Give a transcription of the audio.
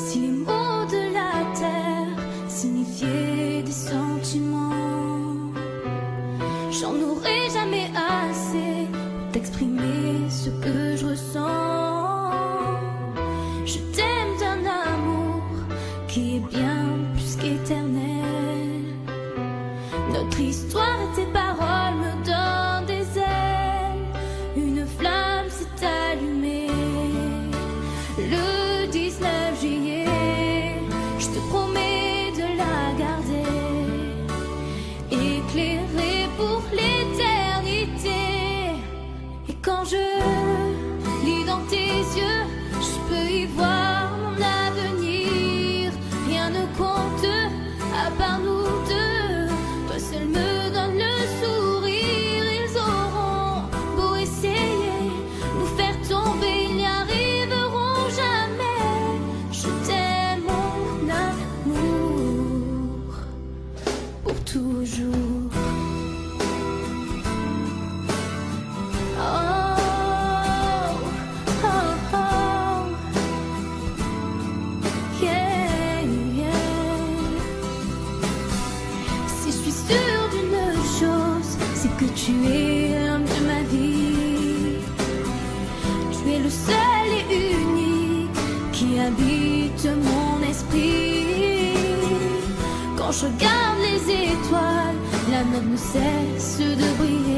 Si les mots de la terre signifiaient des sentiments, j'en aurais jamais assez pour t'exprimer ce que je ressens. Je t'aime d'un amour qui est bien plus qu'éternel. Notre histoire et tes paroles me donnent des ailes. Une flamme s'est allumée le 19 juillet. Je te promets de la garder, éclairée pour l'éternité. Et quand je lis dans tes yeux, je peux y voir mon avenir. Rien ne compte à part nous deux. Toi seul me donne le sourire. Ils auront beau essayer nous faire tomber, ils n'y arriveront jamais. Je t'aime mon amour pour toujours. Oh, oh, oh. Yeah, yeah. Si je suis sûre d'une chose, c'est que tu es l'homme de ma vie. Tu es le seul et unique qui habite mon esprit. Quand je regarde les étoiles, la note ne cesse de briller.